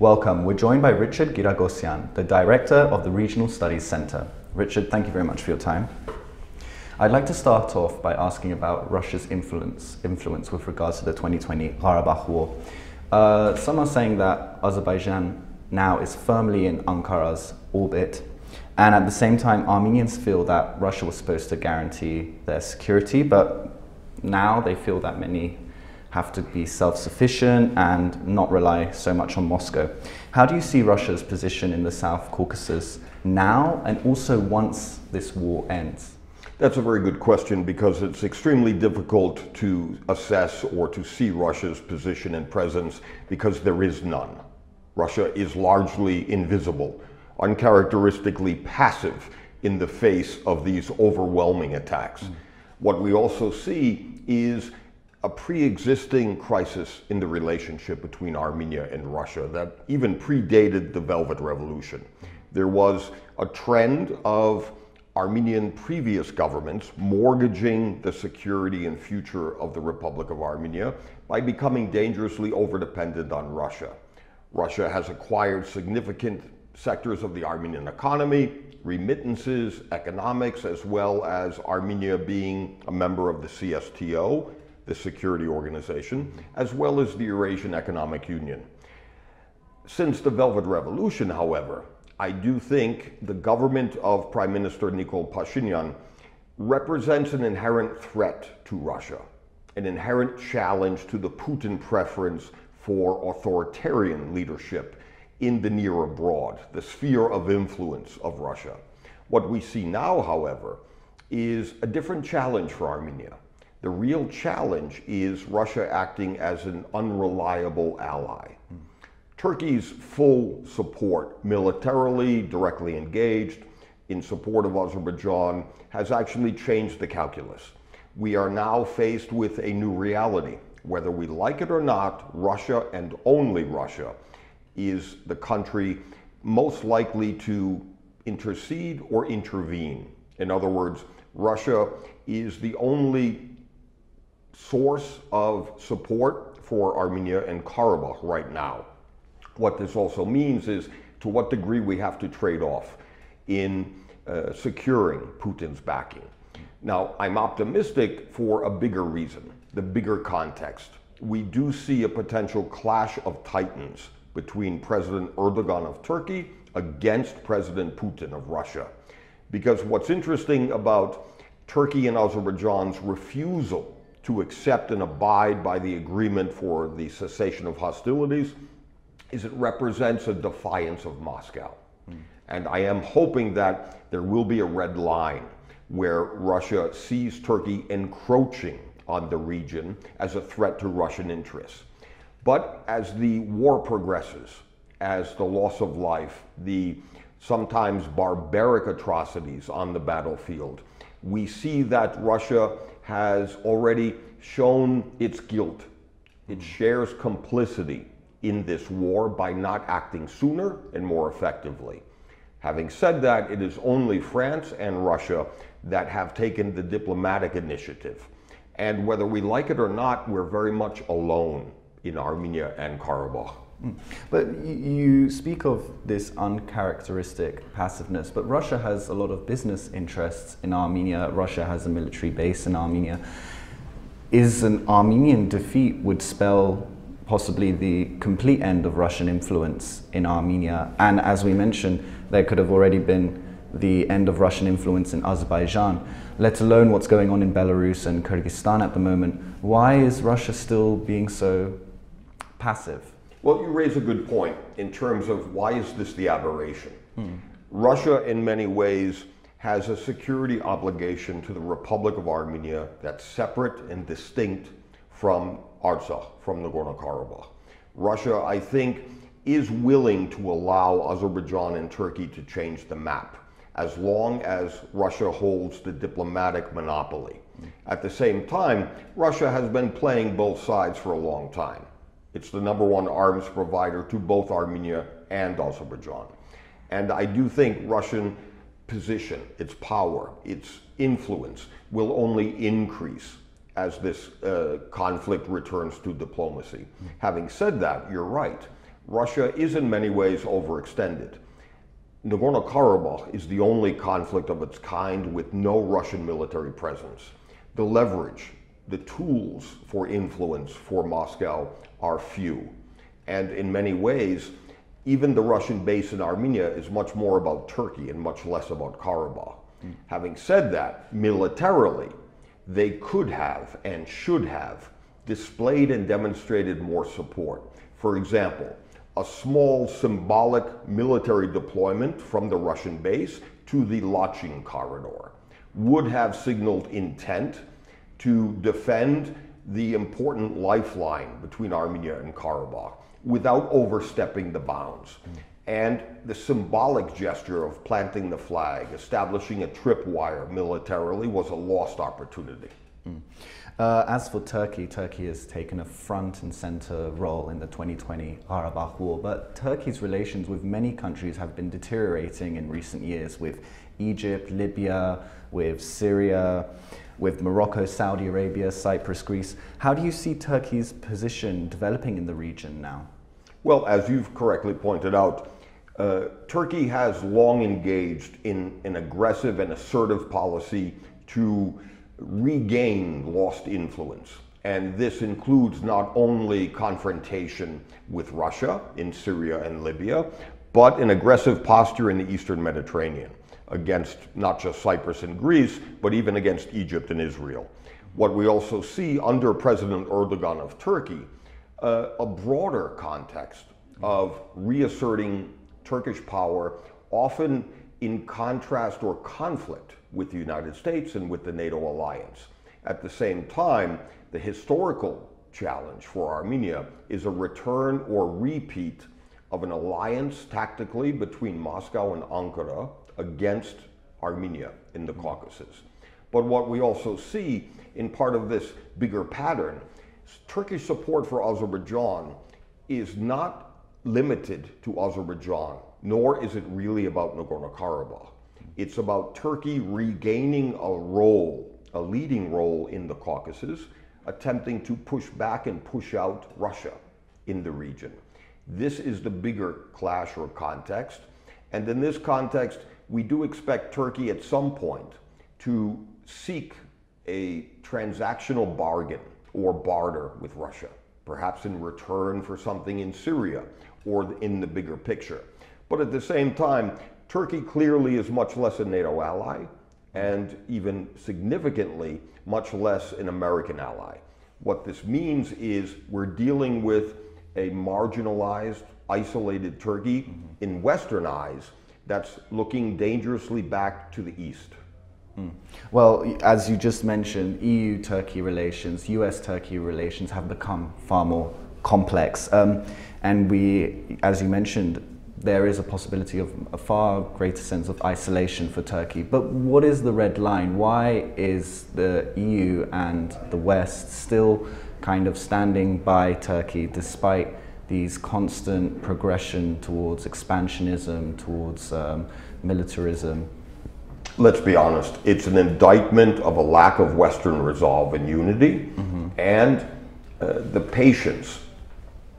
Welcome. We're joined by Richard Giragosian, the Director of the Regional Studies Center. Richard, thank you very much for your time. I'd like to start off by asking about Russia's influence with regards to the 2020 Karabakh war. Some are saying that Azerbaijan now is firmly in Ankara's orbit, and at the same time Armenians feel that Russia was supposed to guarantee their security, but now they feel that many have to be self-sufficient and not rely so much on Moscow. How do you see Russia's position in the South Caucasus now and also once this war ends? That's a very good question, because it's extremely difficult to assess or to see Russia's position and presence because there is none. Russia is largely invisible, uncharacteristically passive in the face of these overwhelming attacks. What we also see is a pre-existing crisis in the relationship between Armenia and Russia that even predated the Velvet Revolution. There was a trend of Armenian previous governments mortgaging the security and future of the Republic of Armenia by becoming dangerously overdependent on Russia. Russia has acquired significant sectors of the Armenian economy, remittances, economics, as well as Armenia being a member of the CSTO, the security organization, as well as the Eurasian Economic Union. Since the Velvet Revolution, however, I do think the government of Prime Minister Nikol Pashinyan represents an inherent threat to Russia, an inherent challenge to the Putin preference for authoritarian leadership in the near abroad, the sphere of influence of Russia. What we see now, however, is a different challenge for Armenia. The real challenge is Russia acting as an unreliable ally. Turkey's full support, militarily, directly engaged, in support of Azerbaijan, has actually changed the calculus. We are now faced with a new reality. Whether we like it or not, Russia, and only Russia, is the country most likely to intercede or intervene. In other words, Russia is the only source of support for Armenia and Karabakh right now. What this also means is to what degree we have to trade off in securing Putin's backing. Now, I'm optimistic for a bigger reason, the bigger context. We do see a potential clash of titans between President Erdogan of Turkey against President Putin of Russia. Because what's interesting about Turkey and Azerbaijan's refusal to accept and abide by the agreement for the cessation of hostilities is it represents a defiance of Moscow. And I am hoping that there will be a red line where Russia sees Turkey encroaching on the region as a threat to Russian interests. But as the war progresses, as the loss of life, the sometimes barbaric atrocities on the battlefield, we see that Russia has already shown its guilt. It shares complicity in this war by not acting sooner and more effectively. Having said that, it is only France and Russia that have taken the diplomatic initiative. And whether we like it or not, we're very much alone in Armenia and Karabakh. But you speak of this uncharacteristic passiveness, but Russia has a lot of business interests in Armenia. Russia has a military base in Armenia. Is an Armenian defeat would spell possibly the complete end of Russian influence in Armenia? And as we mentioned, there could have already been the end of Russian influence in Azerbaijan, let alone what's going on in Belarus and Kyrgyzstan at the moment. Why is Russia still being so passive? Well, you raise a good point in terms of why is this the aberration? Russia, in many ways, has a security obligation to the Republic of Armenia that's separate and distinct from Artsakh, from Nagorno-Karabakh. Russia, I think, is willing to allow Azerbaijan and Turkey to change the map, as long as Russia holds the diplomatic monopoly. At the same time, Russia has been playing both sides for a long time. It's the #1 arms provider to both Armenia and Azerbaijan. And I do think Russian position, its power, its influence will only increase as this conflict returns to diplomacy. Having said that, you're right. Russia is in many ways overextended. Nagorno-Karabakh is the only conflict of its kind with no Russian military presence. The leverage, the tools for influence for Moscow are few. And in many ways, even the Russian base in Armenia is much more about Turkey and much less about Karabakh. Having said that, militarily, they could have and should have displayed and demonstrated more support. For example, a small symbolic military deployment from the Russian base to the Lachin corridor would have signaled intent to defend the important lifeline between Armenia and Karabakh without overstepping the bounds. And the symbolic gesture of planting the flag, establishing a tripwire militarily, was a lost opportunity. As for Turkey, Turkey has taken a front and center role in the 2020 Karabakh war, but Turkey's relations with many countries have been deteriorating in recent years, with Egypt, Libya, with Syria, with Morocco, Saudi Arabia, Cyprus, Greece. How do you see Turkey's position developing in the region now? Well, as you've correctly pointed out, Turkey has long engaged in an aggressive and assertive policy to regain lost influence. And this includes not only confrontation with Russia in Syria and Libya, but an aggressive posture in the Eastern Mediterranean against not just Cyprus and Greece, but even against Egypt and Israel. What we also see under President Erdogan of Turkey, a broader context of reasserting Turkish power, often in contrast or conflict with the United States and with the NATO alliance. At the same time, the historical challenge for Armenia is a return or repeat of an alliance tactically between Moscow and Ankara against Armenia in the Caucasus. But what we also see in part of this bigger pattern, Turkish support for Azerbaijan is not limited to Azerbaijan, nor is it really about Nagorno-Karabakh. It's about Turkey regaining a role, a leading role in the Caucasus, attempting to push back and push out Russia in the region. This is the bigger clash or context. And in this context, we do expect Turkey at some point to seek a transactional bargain or barter with Russia, perhaps in return for something in Syria or in the bigger picture. But at the same time, Turkey clearly is much less a NATO ally and even significantly much less an American ally. What this means is we're dealing with a marginalized, isolated Turkey in Western eyes that's looking dangerously back to the east. Well, as you just mentioned, EU-Turkey relations, US-Turkey relations have become far more complex. And we, as you mentioned, there is a possibility of a far greater sense of isolation for Turkey. But what is the red line? Why is the EU and the West still kind of standing by Turkey despite these constant progression towards expansionism, towards militarism? Let's be honest, it's an indictment of a lack of Western resolve and unity, and the patience,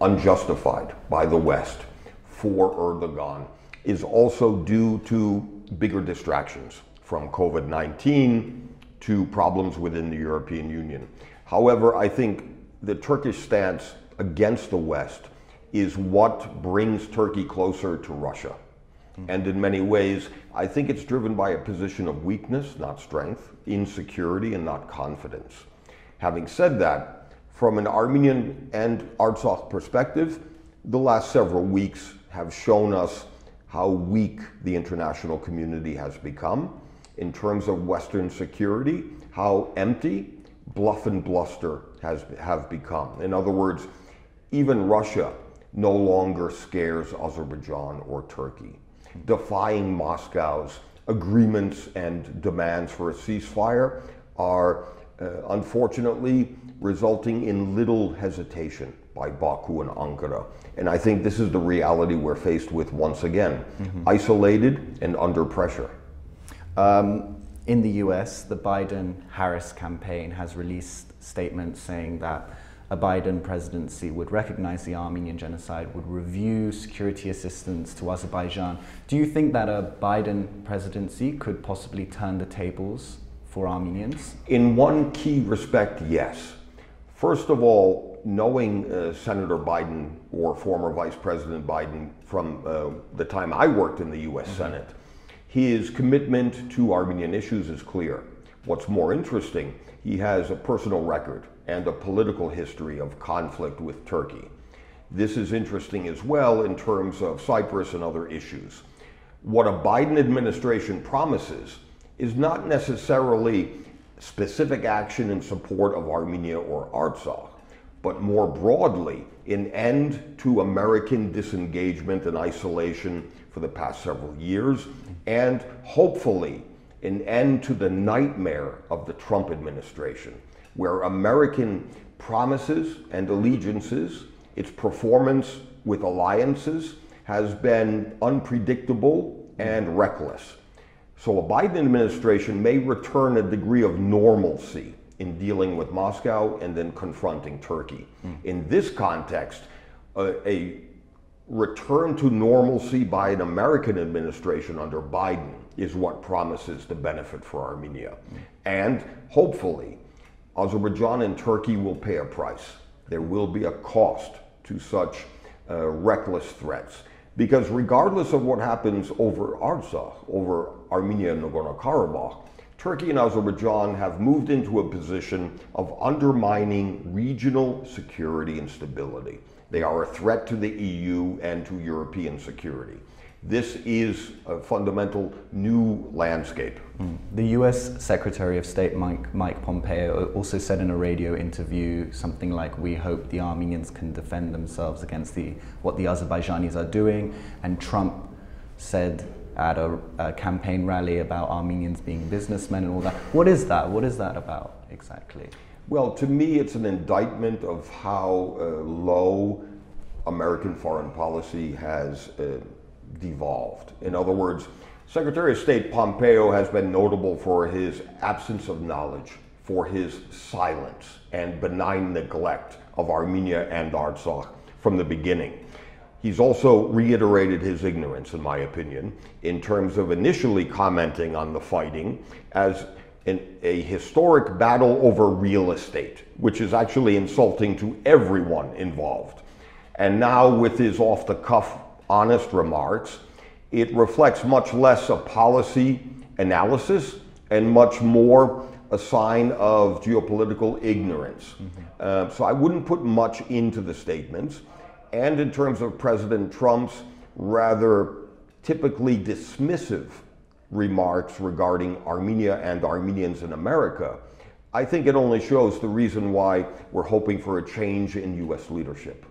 unjustified by the West, for Erdogan is also due to bigger distractions, from COVID-19 to problems within the European Union. However, I think the Turkish stance against the West is what brings Turkey closer to Russia. And in many ways, I think it's driven by a position of weakness, not strength, insecurity, and not confidence. Having said that, from an Armenian and Artsakh perspective, the last several weeks have shown us how weak the international community has become in terms of Western security, how empty bluff and bluster have become. In other words, even Russia no longer scares Azerbaijan or Turkey. Defying Moscow's agreements and demands for a ceasefire are unfortunately resulting in little hesitation by Baku and Ankara. And I think this is the reality we're faced with once again, isolated and under pressure. In the US, the Biden-Harris campaign has released statements saying that a Biden presidency would recognize the Armenian genocide, would review security assistance to Azerbaijan. Do you think that a Biden presidency could possibly turn the tables for Armenians? In one key respect, yes. First of all, knowing Senator Biden or former Vice President Biden from the time I worked in the US Senate, his commitment to Armenian issues is clear. What's more interesting, he has a personal record and a political history of conflict with Turkey. This is interesting as well in terms of Cyprus and other issues. What a Biden administration promises is not necessarily specific action in support of Armenia or Artsakh, but more broadly, an end to American disengagement and isolation for the past several years, and hopefully an end to the nightmare of the Trump administration, where American promises and allegiances, its performance with alliances, has been unpredictable and reckless. So a Biden administration may return a degree of normalcy in dealing with Moscow and then confronting Turkey. In this context, a return to normalcy by an American administration under Biden is what promises the benefit for Armenia. And hopefully, Azerbaijan and Turkey will pay a price. There will be a cost to such reckless threats. Because regardless of what happens over Artsakh, over Armenia and Nagorno-Karabakh, Turkey and Azerbaijan have moved into a position of undermining regional security and stability. They are a threat to the EU and to European security. This is a fundamental new landscape. The US Secretary of State Mike Pompeo also said in a radio interview something like, "We hope the Armenians can defend themselves against what the Azerbaijanis are doing." And Trump said at a campaign rally about Armenians being businessmen and all that. What is that? What is that about exactly? Well, to me, it's an indictment of how low American foreign policy has devolved. In other words, Secretary of State Pompeo has been notable for his absence of knowledge, for his silence and benign neglect of Armenia and Artsakh from the beginning. He's also reiterated his ignorance, in my opinion, in terms of initially commenting on the fighting as a historic battle over real estate, which is actually insulting to everyone involved. And now with his off-the-cuff honest remarks, it reflects much less a policy analysis and much more a sign of geopolitical ignorance. So I wouldn't put much into the statements. And in terms of President Trump's rather typically dismissive remarks regarding Armenia and Armenians in America, I think it only shows the reason why we're hoping for a change in US leadership.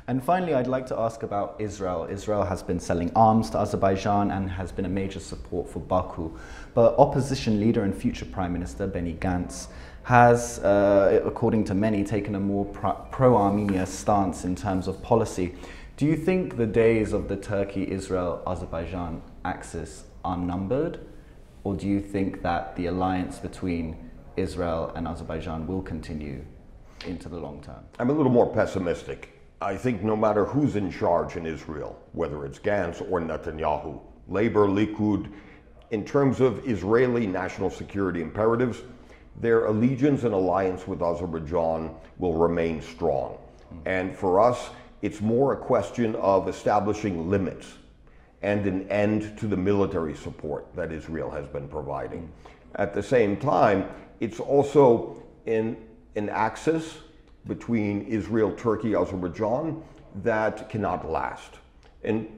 And finally, I'd like to ask about Israel. Israel has been selling arms to Azerbaijan and has been a major support for Baku. But opposition leader and future Prime Minister Benny Gantz has, according to many, taken a more pro-Armenia stance in terms of policy. Do you think the days of the Turkey-Israel-Azerbaijan axis are numbered? Or do you think that the alliance between Israel and Azerbaijan will continue into the long term? I'm a little more pessimistic. I think no matter who's in charge in Israel, whether it's Gantz or Netanyahu, Labor, Likud, in terms of Israeli national security imperatives, their allegiance and alliance with Azerbaijan will remain strong. And for us, it's more a question of establishing limits and an end to the military support that Israel has been providing. At the same time, it's also an axis between Israel, Turkey, Azerbaijan that cannot last. And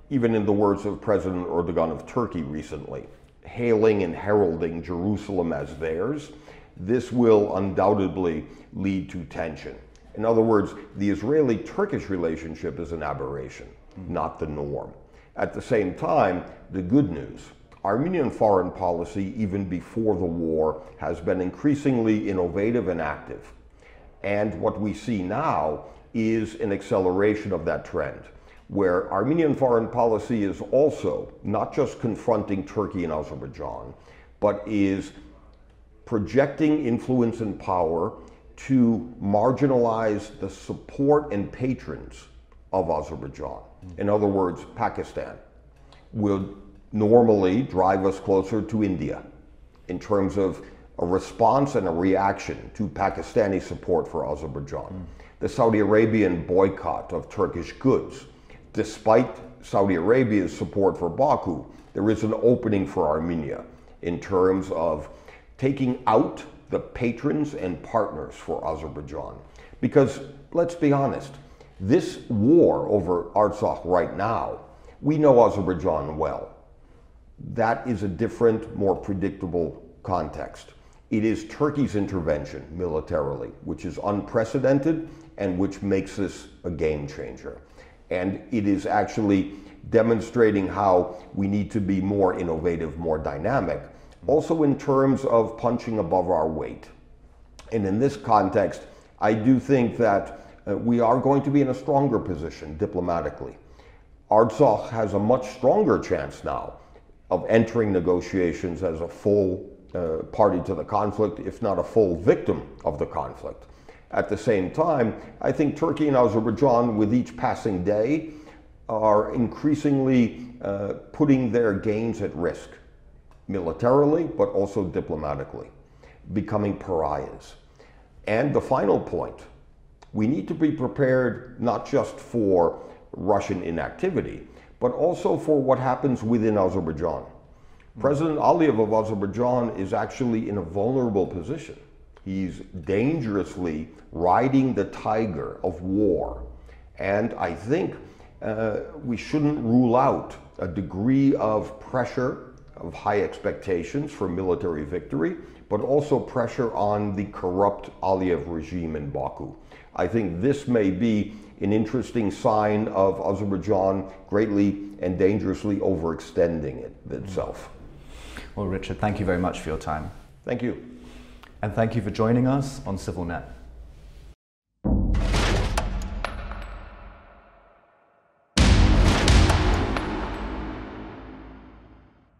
even in the words of President Erdogan of Turkey recently, hailing and heralding Jerusalem as theirs, this will undoubtedly lead to tension. In other words, the Israeli-Turkish relationship is an aberration, not the norm. At the same time, the good news, Armenian foreign policy, even before the war, has been increasingly innovative and active. And what we see now is an acceleration of that trend, where Armenian foreign policy is also not just confronting Turkey and Azerbaijan, but is projecting influence and power to marginalize the support and patrons of Azerbaijan. In other words, Pakistan would normally drive us closer to India in terms of a response and a reaction to Pakistani support for Azerbaijan. The Saudi Arabian boycott of Turkish goods. Despite Saudi Arabia's support for Baku, there is an opening for Armenia in terms of taking out the patrons and partners for Azerbaijan. Because let's be honest, this war over Artsakh right now, we know Azerbaijan well. That is a different, more predictable context. It is Turkey's intervention militarily, which is unprecedented and which makes this a game changer. And it is actually demonstrating how we need to be more innovative, more dynamic, also in terms of punching above our weight. And in this context, I do think that we are going to be in a stronger position diplomatically. Artsakh has a much stronger chance now of entering negotiations as a full party to the conflict, if not a full victim of the conflict. At the same time, I think Turkey and Azerbaijan, with each passing day, are increasingly putting their gains at risk, militarily, but also diplomatically, becoming pariahs. And the final point, we need to be prepared not just for Russian inactivity, but also for what happens within Azerbaijan. President Aliyev of Azerbaijan is actually in a vulnerable position. He's dangerously riding the tiger of war. And I think we shouldn't rule out a degree of pressure, of high expectations for military victory, but also pressure on the corrupt Aliyev regime in Baku. I think this may be an interesting sign of Azerbaijan greatly and dangerously overextending itself. Well, Richard, thank you very much for your time. Thank you. And thank you for joining us on CivilNet.